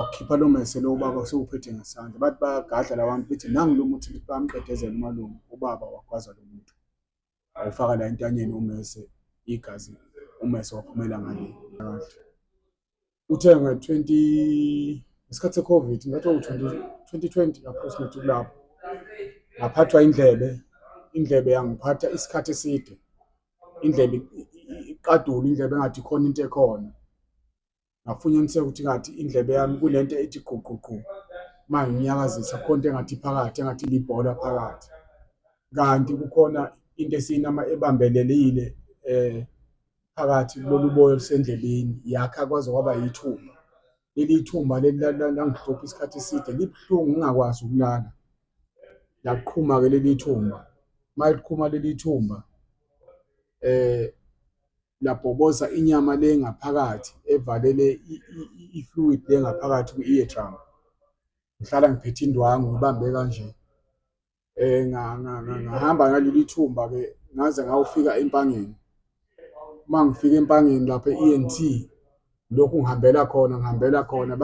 Wakhipha lo mese lo ubaba sewuphethe ngesandla, bathi bayagadla la bantu bethi nangu lo muthi bamqedezela umalume. Ubaba wagwaza lo muntu, wawufaka la entanyeni ummese, igazi, ummese waphumela ngale. Uthe ngesikhathi se-COVID, ngathi 2020 approximately kulapho, ngaphathwa indlebe yangiphatha isikhathi eside, indlebe iqadule, indlebe engathi khona into ekhona. Ngafunyaniseka ukuthi ngathi indlebe yami kunento ethi gqugqugqu, manje nginyakazisa khona into engathi phakathi, engathi libhola phakathi, kanti kukhona into esiyinama ebambelelile phakathi kulolu boya olusendlebeni, yakha kwaze kwaba yithumba. Leli thumba leli langihlupha isikhathi eside, libuhlungu ngingakwazi ukulala. Laqhuma-ke leli thumba, maliqhuma leli thumba, labhoboza inyama le ngaphakathi evalele i-fluid le ngaphakathi kwi-eardrum. Ngihlala ngiphethe indwangu ngibambe kanje. Ngahamba ngaleli thumba-ke ngaze ngawufika empangeni. Uma ngifika empangeni lapha e-E_N_T, lokhu ngihambela khona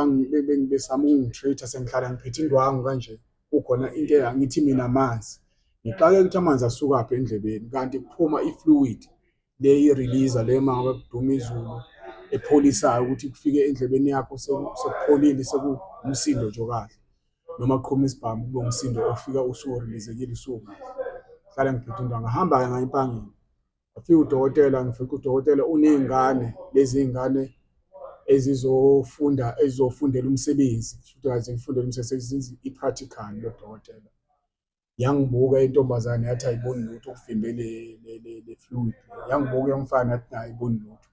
bezama ukungi-treat-a, sengihlala ngiphethe indwangu kanje, kukhona into engangithi mina amanzi. Ngixakeka ukuthi amanzi asukaphi endlebeni, kanti kuphuma i-fluid le yi-release-a le uma ngabe kuduma izulu, epholisayo ukuthi kufike endlebeni yakho sekupholile, sekuwumsindo nje okahle, noma kuqhuma isibhamu kube umsindo ofika usu-release-ekile usukahle. Ngihlala ngiphethe indwangu, ngahamba-ke ngaya empangeni, ngafika udokotela, ngifica udokotela uney'ngane, lezi iy'ngane ezizofundela umsebenzi, kushuthi kazi zifundela umsebenzi, sezenza i-practical lo dokotela. Yangibuka intombazane yathi ayiboni lutho ukuvimbe le fluid, yangibuka yongifana yathi ayiboni lutho.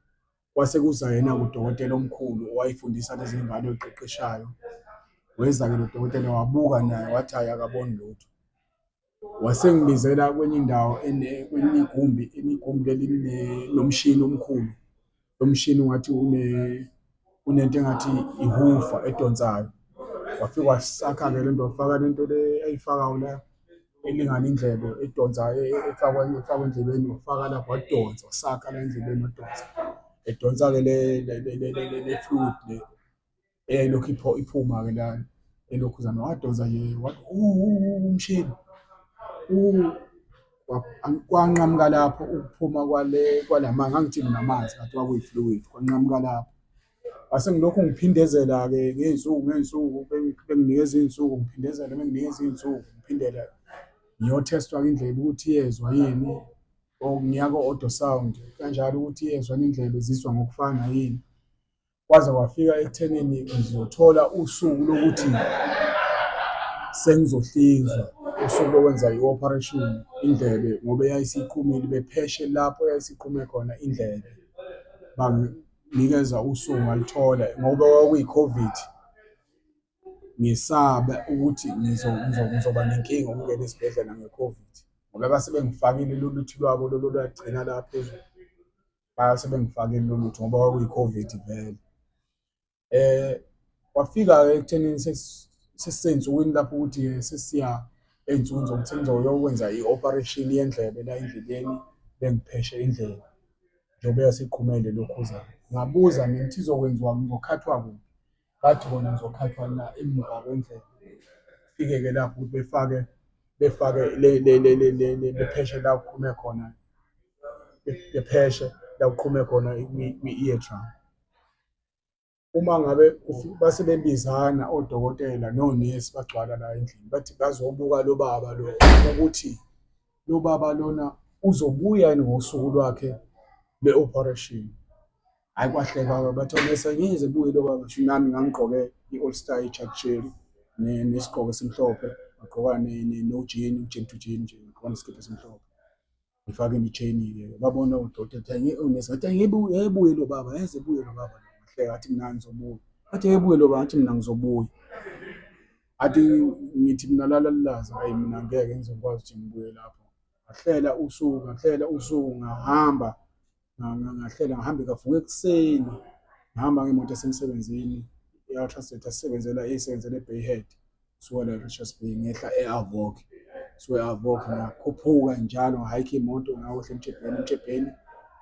Kwase kuza yena-ke udokotela omkhulu owayefundisa lezi ngane oyiqeqeshayo, weza-ke lo dokotela wabuka naye wathi hhayi akaboni lutho. Wasengibizela kwenye indawo kwelinye igumbi leli nomshini omkhulu, lo mshini ungathi unento engathi ihufa edonsayo. Wafika wasakha-ke le nto, wafaka le nto le ayifakayo la elingana indlebe edonsayo, efakwa endlebeni, wafaka lapho wadonsa, wasakha la endlebeni wadonsa. Edonsa-ke le fluid le eyayilokhu iphuma-ke la elokhuzana, wadonsa nje wathi umshini kwanqamuka lapho ukuphuma kwalamanzi, ngangithini namanzi ngathi kwakuyi-fluid, kwanqamuka lapho. Kwase ngilokhu ngiphindezela-ke ngey'nsuku, benginikeza iy'nsuku, ngiphindezela, benginikeza iy'nsuku, ngiphindela ngiyo-test-wa-ke indlebe ukuthi iyezwa yini, or ngiya ko-ultrasound kanjalo ukuthi iyezwa yini indlebe, zizwa ngokufana yini. Kwaze kwafika ekuthenini ngizothola usuku lokuthi sengizohlinzwa, usuku lokwenza i-operation indlebe ngoba yayisiqhumile, bepheshe lapho yayisiqhume khona indlebe. Banginikeza usuku ngalithola ngoba kwakuyi-COVID, ngisaba ukuthi ngizoba nenkinga ukungena esibhedlela nge-COVID, ngoba base bengifakile lolu luthi lwabo lolu olwagcina la phezulu, base bengifakile lolu luthi ngoba kwakuyi-COVID vele. Kwafika-ke ekuthenini sesisey'nsukwini lapho ukuthi-ke sesiya ey'nsukwini zokuthi ngizoyokwenza i-operation yendlebe la endlebeni, bengipheshe indlebe njengoba yayisiqhumele lokhuzana. Ngabuza mina ukuthi izokwenziwa, ngizokhathwa kuphi? Bathi bona ngizokhathwa la emuva kwendlebe. Kufike-ke lapho ukuthi befake bepheshe la kuqhume khona, bepheshe la kuqhume khona kwi-eardrum. Uma ngabe base bebizana odokotela nonesi bagcwala la endlini, bathi bazobuka lo baba lo ukuthi lo baba lona uzobuya yini ngosuku lwakhe le-operation. Hhayi, kwahleka-ke bathi onesi angeze ebuye lo baba, ngisho nami ngangigqoke i-all star i-Judge nesigqoko esimhlophe, ngagqoka no-jean, u-jean to jean nje, ngagqoka nesikibha esimhlophe, ngifake i-chain-ke. Babona odokotela onesi bathi angeke ebuye lo baba, angeze ebuye lo baba. Ngahleka ngathi mina ngizobuya, bathi angeke ebuye lo baba, ngathi mina ngizobuya. Athi ngithi mina lalazi, hhayi mina ngeke ngize ngikwazi ukuthi ngibuye lapho. Ngahlela usuku ngahamba, ngahambe kavuka ekuseni, ngahamba ngemoto yasemsebenzini ya-Transnet esebenzela e-Bayhead, suka la e-Richards Bay ngehla e-Avoch, suka e-Avoch ngakhuphuka njalo, ngahayikha imoto ngawehla Emthebheni,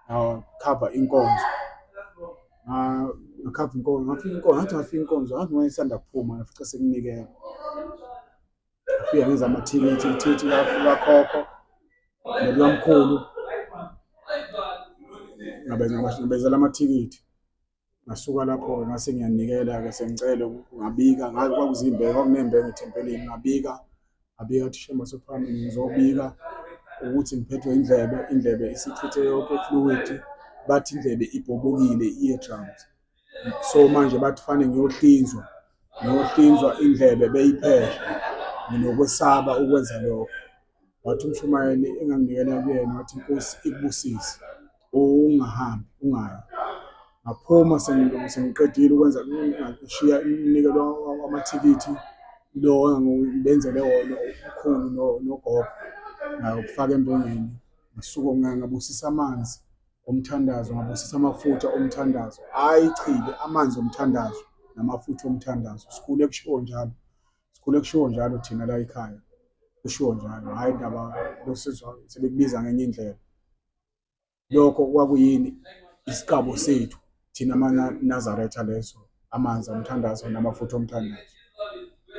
ngakhava inkonzo. ngakhava inkonzo, ngafika inkonzo, ngathi ngafika inkonzo, ngathi ngayisanda kuphuma ngafica sekunikela. Ngafika ngenza amathikithi, ithikithi likakhokho nelikamkhulu, ngabezela amathikithi. Ngasuka lapho-ke ngase ngiyanikela-ke sengicela ngabika, ngazi kwakuzimbengu, kwakuney'mbengu ethempelini, ngabika kuthi Shembe Sophamini ngizobika ukuthi ngiphethwe indlebe, indlebe isichithe yonke i-fluid, bathi indlebe ibhobokile i-eardrums. So manje bathi kufanele ngiyohlinzwa indlebe beyipheshe, nginokwesaba ukwenza lokho. Wathi umshumayeli enganginikela kuyena wathi inkosi ikubusise, ungahambi ungayi. Ngaphuma sengiqedile ukwenza ngishiya umnikelo wamathikithi lo engangibenzele wona ukhulu nogogo ngakufaka empengeni. Ngasuka ngabusisa amanzi omthandazo, ngabusisa amafutha omthandazo, hhayi ichibi, amanzi omthandazo namafutha omthandazo. Sikhule kushiwo njalo thina la ekhaya, kushiwo njalo, hhayi indaba sebekubiza ngenye indlela. Lokho kwakuyini? Isigaba sethu thina amaNazaretha leso, amanzi omthandazo namafutha omthandazo.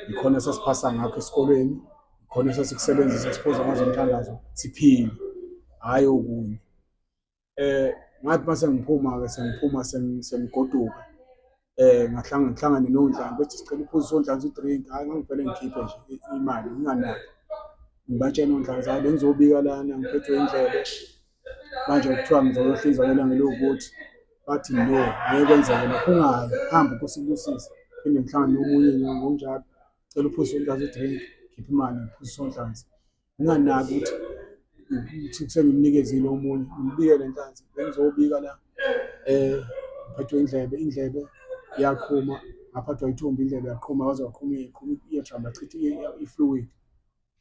Ikhona esasiphasa ngakho esikolweni, ikhona esasikusebenzisa siphuza amanzi omthandazo siphile, hhayi okunye. Ngathi mase ngiphuma-ke sengigoduka, ngihlangane nondlanzi bethi sicela uphuzise ondlanzi i-drink, hhayi ngangivele ngikhiphe nje imali nginganaki. Ngibatshele ondlanzi, hhayi bengizobika lana ngiphethwe indlebe, manje kuthiwa ngizoyohlinzwa ngelanga eliwukuthi. Bathi no, ngeke kwenzeke lokho, ungayi, hamba Nkosi ikubusise. Phinde ngihlangane nomunye ngokunjalo, cela uphuzise ondlanzi i-drink, khipha imali ngiphuzise ondlanzi. Nginganaki ukuthi sengimnikezile omunye, ngimbikele nhlanzi, bengizobika la ngiphethwe indlebe iyaqhuma, ngaphathwa ithumba indlebe yaqhuma, kwaze kwaqhuma i-eardrum yachitha i-fluid.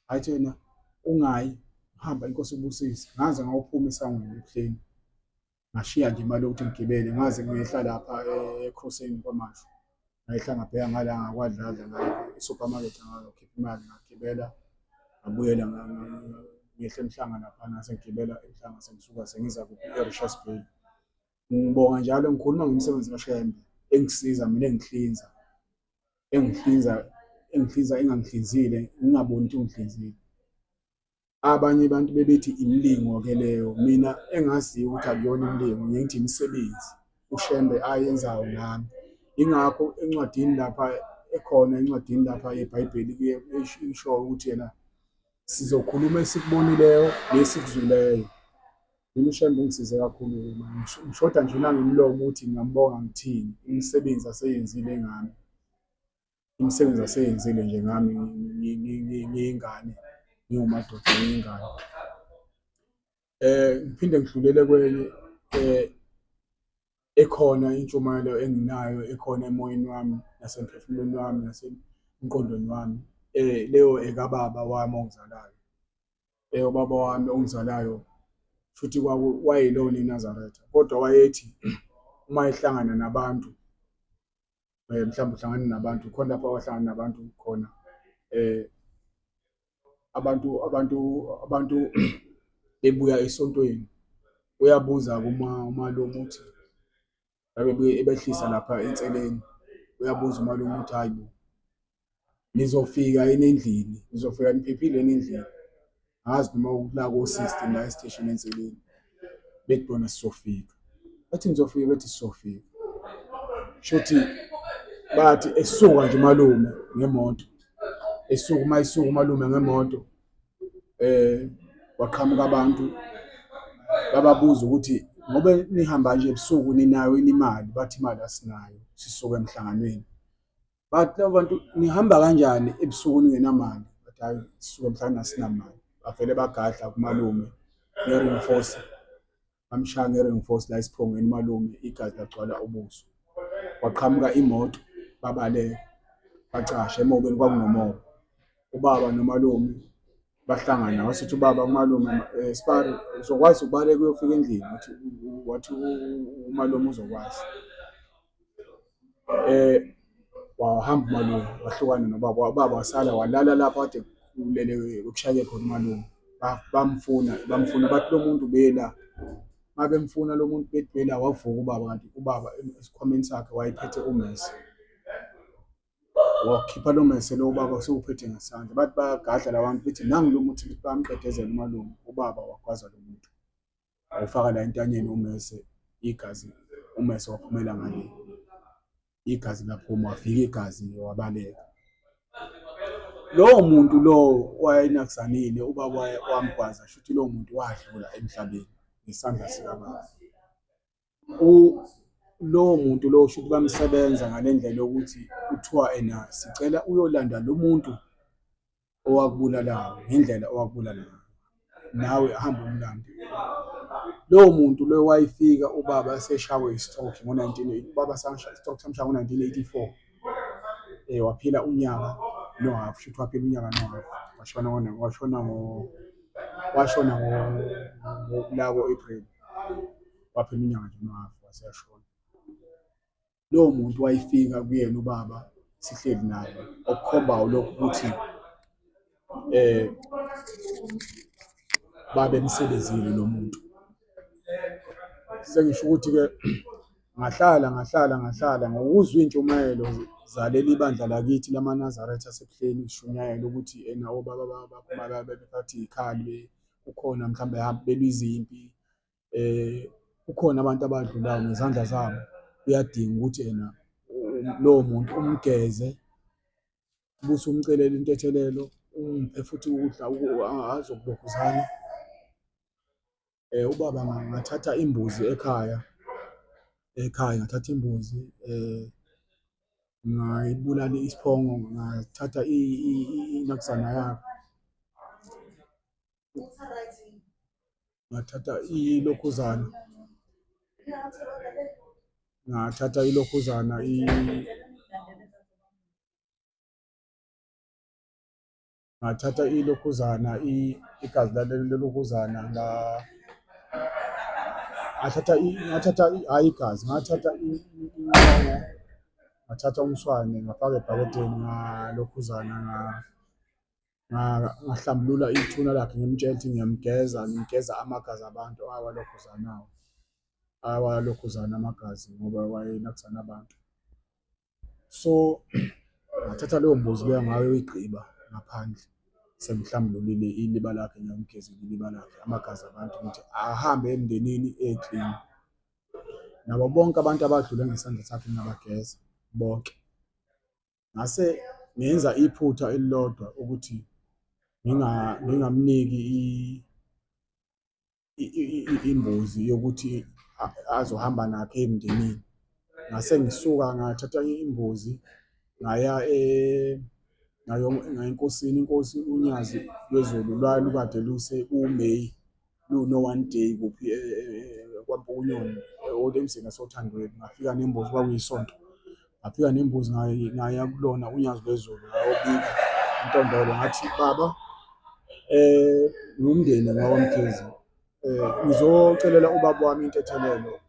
Hhayi thina ungayi, hamba Inkosi ikubusise. Ngaze ngayophuma esangweni ebuhleni, ngashiya nje imali yokuthi ngigibele, ngaze ngehla lapha eKrosini kwaMashu, ngayehla ngabheka ngala ngakwadlala ngayo e-supermarket ngayokhipha imali, ngagibela ngabuyela ngehla eMhlanga laphana, sengigibela eMhlanga sengisuka sengiza kuphi e-Richards Bay. Ngibonga njalo ngikhuluma ngomsebenzi kaShembe engisiza mina engihlinza engangihlinzile, ngingaboni ukuthi ungihlinzile. Abanye abantu bebethi imilingo-ke leyo, mina engaziyo ukuthi akuyona imilingo, ngiye ngithi imisebenzi uShembe ayenzayo nami. Yingakho encwadini lapha ekhona encwadini lapha eBhayibheli isho ukuthi yena sizokhuluma esikubonileyo nesikuzwileyo. Mina uShembe ungisize kakhulu, ngishoda nje nangemilomo ukuthi ngiyambonga ngithini, imisebenzi aseyenzile ngami, imisebenzi aseyenzile nje ngami ngiyingane, ngiwumadoda ngiyingane. Ngiphinde ngidlulele kwenye ekhona intshumayelo enginayo, ekhona emoyeni wami nasemphefumulweni wami nasemqondweni wami. Leyo ekababa wami ongizalayo, ubaba wami ongizalayo futhi wayelona iNazaretha, kodwa wayethi uma ehlangana nabantu, mhlawumbe uhlangana nabantu, khona lapho awahlangana nabantu khona, abantu bebuya esontweni, uyabuza umalume ukuthi ebehlisa lapha enseleni, uyabuza umalume ukuthi hayi bo, nizofika yini endlini, nizofika niphephile yini endlini? Angazi noma la ko-60 la esiteshini enseleni, bethi bona sizofika. Bathi nizofika, bethi sizofika. Shuthi bathi esuka nje umalume ngemoto, isuka umalume ngemoto, kwaqhamuka abantu bababuza ukuthi ngoba nihamba nje ebusuku ninayo yini imali? Bathi imali asinayo, sisuka emhlanganweni. Bathi labo bantu nihamba kanjani ebusuku ningenamali? Bathi hhayi sisuka emhlanganweni asinamali. Bavele bagadla kumalume nge-ring force, bamshaya nge-ring force la esiphongweni umalume, igazi lagcwala ubuso. Kwaqhamuka imoto, babaleka, bacasha emobeni kwakunomoba. Ubaba nomalume bahlangana, wasithi ubaba kumalume, Sibari, uzokwazi ukubaleka uyofika endlini? Wathi umalume uzokwazi. Wahamba umalume wahlukana nobaba, ubaba wasala walala lapho kade kulele kushayeke khona umalume. Bamfuna bathi lo muntu ubela, ngabe mfuna lo muntu bedwela wavuka ubaba, kanti ubaba esikhwameni sakhe wayephethe ummese. Wakhipha lo mmese lo ubaba usewuphethe ngesandla. Bathi bayagadla la bantu bethi nangu lo muthi, bethi bayamqedezela umalume. Ubaba wagwaza lo muntu, awufaka la entanyeni ummese, igazi, ummese waphumela ngale, igazi laphuma, wafika igazi wabaleka. Lowo muntu lowo wayenakuzanile, ubaba wamgwaza, shuthi lowo muntu wadlula emhlabeni ngesandla sikababa. Lowo muntu lowo shuthi bamsebenza ngale ndlela yokuthi kuthiwa ena sicela uyolanda lo muntu owakubulalayo ngendlela owakubulala ngayo, nawe hamba umlande. Lowo muntu loyo wayefika ubaba eseshawe i-stroke ngo-1980, ubaba i-stroke samshaya ngo-1984. Waphila unyaka nohafu, shuthi waphila unyaka nohafu, washona ngolako April, waphila unyaka nje nohafu waseyashona. Lowo muntu wayefika kuyena ubaba sihleli naye, okukhombayo lokhu ukuthi babemsebenzile lo muntu. Sengisho ukuthi-ke ngahlala ngokuzwa iy'ntshumayelo zaleli bandla lakithi lamaNazaretha asebuhleni zishunyayela ukuthi ena obaba baphuma bephathwa iy'khali, kukhona mhlawumbe belwe izimpi, kukhona abantu abadlulayo ngezandla zabo. Kuyadinga ukuthi ena lowo muntu umgeze, ubuse umcelela intethelelo, umphe futhi ukudla azokulokhuzana. Ubaba ngathatha imbuzi ekhaya, ngathatha imbuzi, ngayibulala isiphongo, ngathatha inakuzana yakho, ngathatha ilokhuzana, ngathatha ilokhuzana, ngathatha ilokhuzana, igazi lelokhuzana, ngathatha hhayi igazi, ngathatha inyongo, ngathatha umswane, ngafaka ebhakedeni, ngalokhuzana, ngahlambulula ithuna lakhe, ngimtshela ukuthi ngimgeza amagazi abantu awalokhuzana amagazi ngoba wayenakuzana abantu. So ngathatha leyo mbuzi leyo ngayoyigqiba ngaphandle, sengihlambululile iliba lakhe, ngiyamgezile iliba lakhe, amagazi abantu ukuthi ahambe emndenini eklini. Nabo bonke abantu abadlule ngesandla sakhe ngabageza bonke. Ngase ngenza iphutha elilodwa ukuthi ngingamniki imbuzi yokuthi azohamba nakhe emndenini. Ngase ngisuka ngathatha imbuzi ngaya enkosini. Inkosi, unyazi lwezulu lukade uMeyi, luno-one day kuphi kwaMpukunyoni Old Emzini naseOthandweni. Ngafika nembuzi, kwakuyisonto, ngafika nembuzi ngaya kulona unyazi lwezulu ngayobika uNtondolo, ngathi baba, ngiwumndeni wakwaMkhize, ngizocelela ubaba wami intethelelo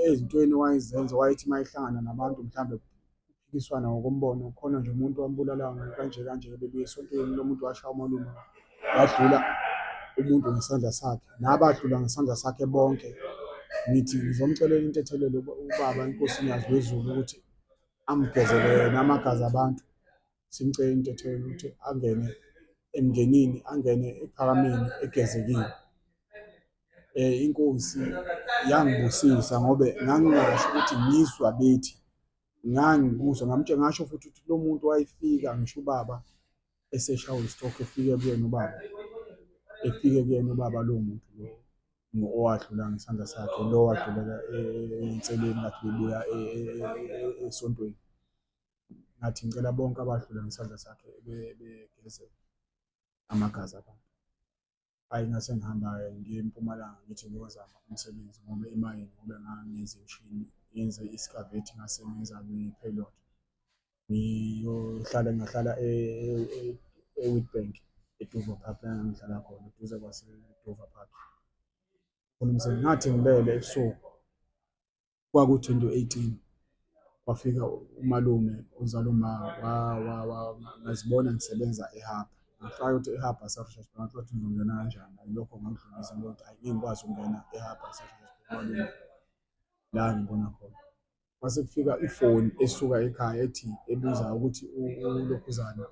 ezintweni wayezenza. Wayethi uma ehlangana nabantu mhlawumbe kuphikiswana ngokombono, khona nje umuntu owambulalayo kanje kanje, bebuya esontweni, lo muntu washaya umalume, wadlula umuntu ngesandla sakhe, nabadlula ngesandla sakhe bonke. Ngithi ngizomcelela intethelelo ubaba, inkosi unyazi lwezulu, ukuthi amgezele yena amagazi abantu, simcele intethelelo ukuthi angene emndenini, angene ephakameni egezekile. Inkosi yangibusisa ngobe ngangingasho ukuthi ngizwa bethi, ngangikuzwa, ngasho futhi ukuthi lo muntu wayefika, ngisho ubaba eseshawe i-stroke, efike kuyena ubaba lowo muntu lo owadlula ngesandla sakhe, lo owadlulela enseleni ngathi bebuya esontweni. Ngathi ngicela bonke abadlula ngesandla sakhe begeze amagazi abantu. Hhayi, ngase ngihamba-ke ngiye eMpumalanga, ngithi ngiyozama umsebenzi ngoba emayini, ngobe ngangenza imishini, ngenze iskavethi, ngase ngenza ne-payload. Ngahlala e-Witbank, eDuva Park, la engangihlala khona eduze kwase-Dover Park. Khona umsebenzi, ngathi ngilele ebusuku, kwaku-2018, kwafika umalume, uzala uma, ngazibona ngisebenza eHabha. Ngiqala ukuthi ehamba South Bank ukuthi ngizongena kanjani, yilokho ngakudlulisa ukuthi hhayi ngeke ngikwazi ukungena ehamba South la ngibona khona. Mase kufika ifoni esuka ekhaya ethi ebuza ukuthi ulokhuzana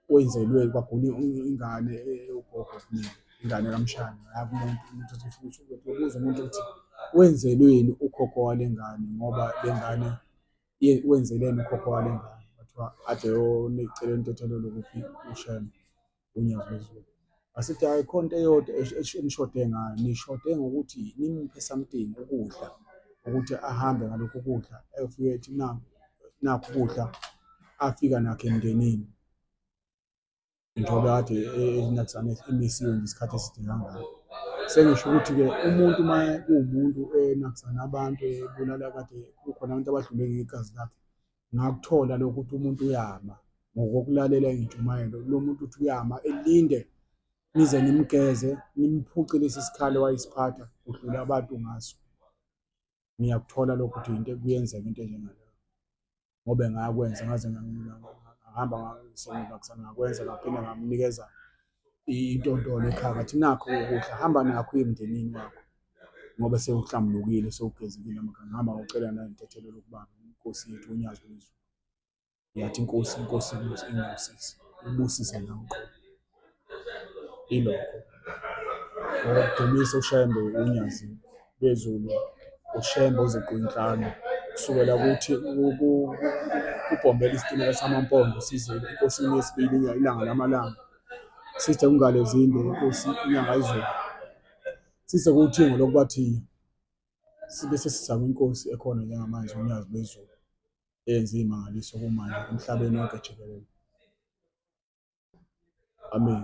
wenzelweni kwagule ingane ugogo kumina, ingane kaMshana. Umuntu ubuza umuntu ukuthi wenzelweni ukhokho wale ngane ngoba le ngane wenzeleni ukhokho wale ngane. Kwathiwa ade eceleni tethelelo kuphi uShembe uNyawo wezulu. Asithi hhayi khona into eyodwa enishode ngayo, nishode ngokuthi nimuphe something, ukudla ukuthi ahambe ngalokhu kudla efike ethi nakhu ukudla afika nakho emndenini njengoba kade emisiwe ngesikhathi eside kangaka. Sengisho ukuthi-ke umuntu uma kuwumuntu enakuzana abantu ebulala kade kukhona abantu abadlule ngegazi lakhe, ngakuthola lokho ukuthi umuntu uyama ngokokulalela iy'ntshumayelo. Lo muntu uthi uyama elinde nize nimgeze, nimphuce lesi sikhali wayesiphatha kudlula abantu ngaso. Ngiyakuthola lokho ukuthi kuyenzeka into enjengaleyo ngoba ngakwenza ngaze ngahamba ngakwenza ngaphinde ngamnikeza intontolo ekhaya ngathi nakhu ukudla, hamba nakho uye emndenini wakho ngoba sewuhlambulukile sewugezekile amakhanda. Ngihamba ngocela nantethelelo kubaba, inkosi yethu uNyazi wezulu. Ngiyathi inkosi ingibusise, ibusise nawe uqobo. Ilokho ngokudumisa uShembe uNyazi wezulu, uShembe uZiqu inhlanu kusukela kuthi kubhombela isitimela samaMpondo size enkosini yesibili ilanga lamalanga, size kuNgalo Zinde inkosi inyanga yezulu, size kuThingo lokubathiya, sibe sesiza kwinkosi ekhona njengamanje uNyazi wezulu eyenza iy'mangaliso kumanje emhlabeni wonke jikelele. Amen.